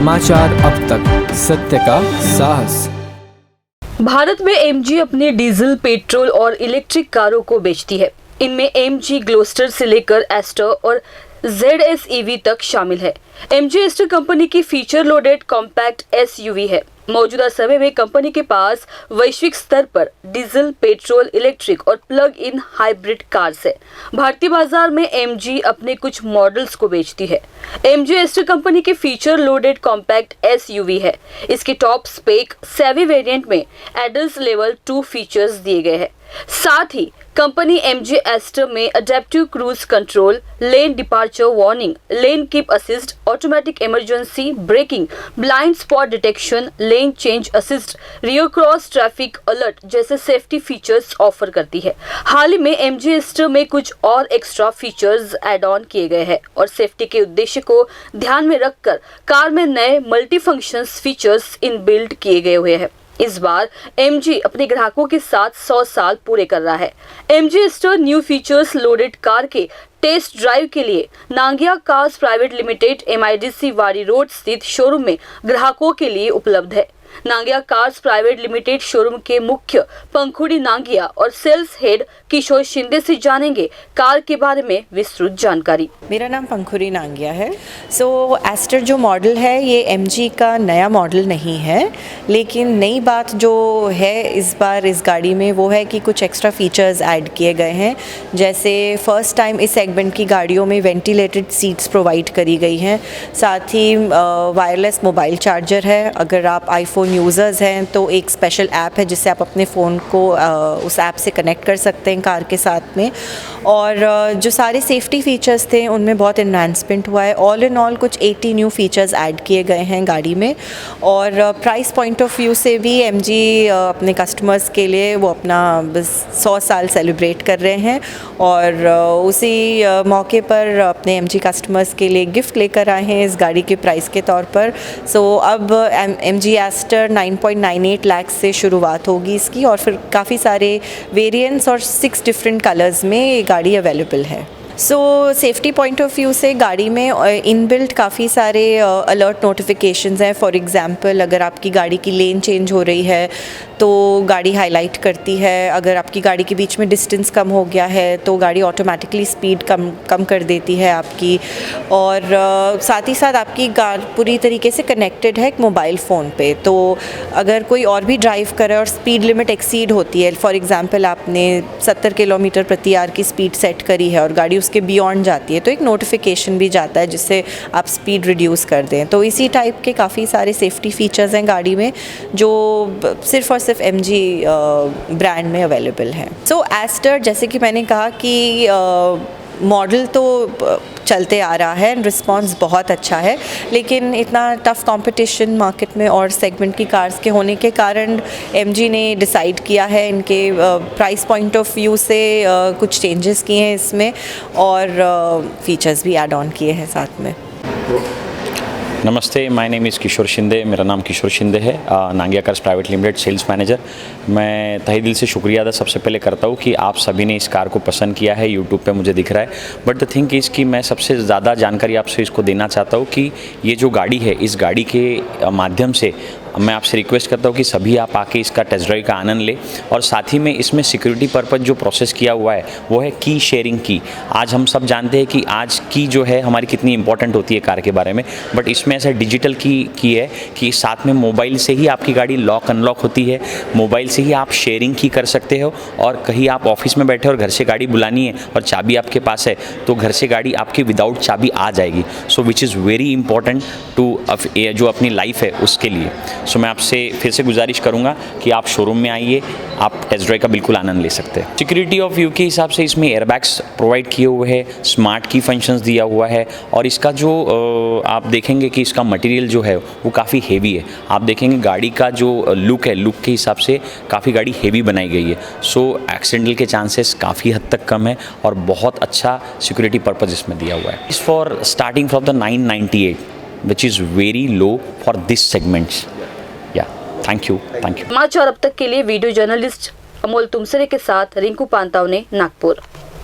समाचार अब तक, सत्य का साहस। भारत में एमजी अपने डीजल, पेट्रोल और इलेक्ट्रिक कारों को बेचती है। इनमें एमजी ग्लोस्टर से लेकर एस्टर और ZS EV तक शामिल है। एमजी एस्टर कंपनी की फीचर लोडेड कॉम्पैक्ट SUV है। मौजूदा समय में कंपनी के पास वैश्विक स्तर पर डीजल, पेट्रोल, इलेक्ट्रिक और प्लग इन हाइब्रिड कार्स है। भारतीय बाजार में एमजी अपने कुछ मॉडल्स को बेचती है। एमजी एस्टर कंपनी की फीचर लोडेड कॉम्पैक्ट SUV है। इसके टॉप स्पेक सेवी वेरिएंट में एडल्स लेवल 2 फीचर्स दिए गए हैं। साथ ही कंपनी एमजी एस्टर में adaptive cruise control, lane departure warning, lane keep assist, automatic emergency breaking, blind spot detection, lane change assist, rear cross traffic alert जैसे safety features offer करती है। हाल ही में MG ester में कुछ और एक्स्ट्रा फीचर्स ऐड ऑन किए गए हैं और सेफ्टी के उद्देश्य को ध्यान में रखकर कार में नए मल्टी फंक्शंस फीचर्स इनबिल्ट किए गए हुए हैं। इस बार एमजी अपने ग्राहकों के साथ 100 साल पूरे कर रहा है। MG ester new features loaded car के टेस्ट ड्राइव के लिए Nangia cars private limited MIDC वाड़ी रोड स्थित शोरूम में ग्राहकों के लिए उपलब्ध है। Nangia cars private limited showroom के मुख्य पंखुड़ी नांगिया और सेल्स हेड किशोर शिंदे से जानेंगे कार के बारे में विस्तृत जानकारी। मेरा नाम पंखुड़ी नांगिया है। एस्टर जो मॉडल है ये MG का नया मॉडल नहीं है, लेकिन नई बात जो है इस बार इस गाड़ी में वो है कि कुछ एक्स्ट्रा फीचर्स ऐड किए गए हैं। जैसे फर्स्ट टाइम इस सेगमेंट की गाड़ियों में वेंटिलेटेड सीट्स प्रोवाइड करी गई हैं। साथ ही वायरलेस मोबाइल चार्जर है। अगर आप आईफोन यूज़र्स हैं तो एक स्पेशल ऐप है जिससे आप अपने फ़ोन को उस ऐप से कनेक्ट कर सकते हैं कार के साथ में। और जो सारे सेफ्टी फीचर्स थे उनमें बहुत इन्हांसमेंट हुआ है। ऑल इन ऑल कुछ 80 न्यू फीचर्स ऐड किए गए हैं गाड़ी में। और प्राइस पॉइंट ऑफ व्यू से भी MG अपने कस्टमर्स के लिए वो अपना बस 100 साल सेलिब्रेट कर रहे हैं और उसी मौके पर अपने MG कस्टमर्स के लिए गिफ्ट लेकर आए हैं इस गाड़ी के प्राइस के तौर पर। अब MG एस्टर 9.98 लाख से शुरुआत होगी इसकी और फिर काफ़ी सारे वेरिएंट्स और 6 डिफरेंट कलर्स में ये गाड़ी अवेलेबल है। सेफ्टी पॉइंट ऑफ व्यू से गाड़ी में इनबिल्ट काफ़ी सारे अलर्ट नोटिफिकेशंस हैं। फॉर एग्जांपल अगर आपकी गाड़ी की लेन चेंज हो रही है तो गाड़ी हाईलाइट करती है। अगर आपकी गाड़ी के बीच में डिस्टेंस कम हो गया है तो गाड़ी ऑटोमेटिकली स्पीड कम कर देती है आपकी। और साथ ही साथ आपकी कार पूरी तरीके से कनेक्टेड है एक मोबाइल फ़ोन पे। तो अगर कोई और भी ड्राइव करे और स्पीड लिमिट एक्सीड होती है, फॉर एग्ज़ाम्पल आपने 70 किलोमीटर प्रति आवर की स्पीड सेट करी है और गाड़ी उसके बियॉन्ड जाती है तो एक नोटिफिकेशन भी जाता है जिससे आप स्पीड रिड्यूस कर दें। तो इसी टाइप के काफ़ी सारे सेफ्टी फीचर्स हैं गाड़ी में जो सिर्फ और सिर्फ MG ब्रांड में अवेलेबल हैं। एस्टर जैसे कि मैंने कहा कि मॉडल तो चलते आ रहा है, रिस्पांस बहुत अच्छा है, लेकिन इतना टफ कंपटीशन मार्केट में और सेगमेंट की कार्स के होने के कारण MG ने डिसाइड किया है इनके प्राइस पॉइंट ऑफ व्यू से कुछ चेंजेस किए हैं इसमें और फीचर्स भी ऐड ऑन किए हैं साथ में। नमस्ते, my name is Kishore Shinde. मेरा नाम किशोर शिंदे है, Nangia cars private limited sales manager. मैं तहे दिल से शुक्रिया अदा सबसे पहले करता हूँ कि आप सभी ने इस कार को पसंद किया है। यूट्यूब पे मुझे दिख रहा है, बट द थिंग इज़ कि मैं सबसे ज़्यादा जानकारी आपसे इसको देना चाहता हूँ कि ये जो गाड़ी है, इस गाड़ी के माध्यम से मैं आपसे रिक्वेस्ट करता हूँ कि सभी आप आके इसका टेस्ट ड्राइव का आनंद लें। और साथ ही में इसमें सिक्योरिटी पर्पज़ जो प्रोसेस किया हुआ है वो है की शेयरिंग की। आज हम सब जानते हैं कि आज की जो है हमारी कितनी इंपॉर्टेंट होती है कार के बारे में, बट इसमें ऐसा डिजिटल की है कि साथ में मोबाइल से ही आपकी गाड़ी लॉक अनलॉक होती है। मोबाइल से ही आप शेयरिंग की कर सकते हो और कहीं आप ऑफिस में बैठे और घर से गाड़ी बुलानी है और चाबी आपके पास है तो घर से गाड़ी आपकी विदाउट चाबी आ जाएगी। So which is very important to जो अपनी लाइफ है उसके लिए। सो मैं आपसे फिर से गुजारिश करूंगा कि आप शोरूम में आइए, आप टेस्ट ड्राइव का बिल्कुल आनंद ले सकते हैं। सिक्योरिटी ऑफ व्यू के हिसाब से इसमें एयरबैग्स प्रोवाइड किए हुए हैं, स्मार्ट की फंक्शंस दिया हुआ है और इसका जो आप देखेंगे कि इसका मटेरियल जो है वो काफ़ी हेवी है। आप देखेंगे गाड़ी का जो लुक है, लुक के हिसाब से काफ़ी गाड़ी हेवी बनाई गई है। सो एक्सीडेंटल के चांसेस काफ़ी हद तक कम है और बहुत अच्छा सिक्योरिटी पर्पज़ इसमें दिया हुआ है। इस for starting from the 998 which is very low for this segments. Thank you. समाचार अब तक के लिए वीडियो जर्नलिस्ट अमोल तुमसरे के साथ रिंकू पांताव ने, नागपुर।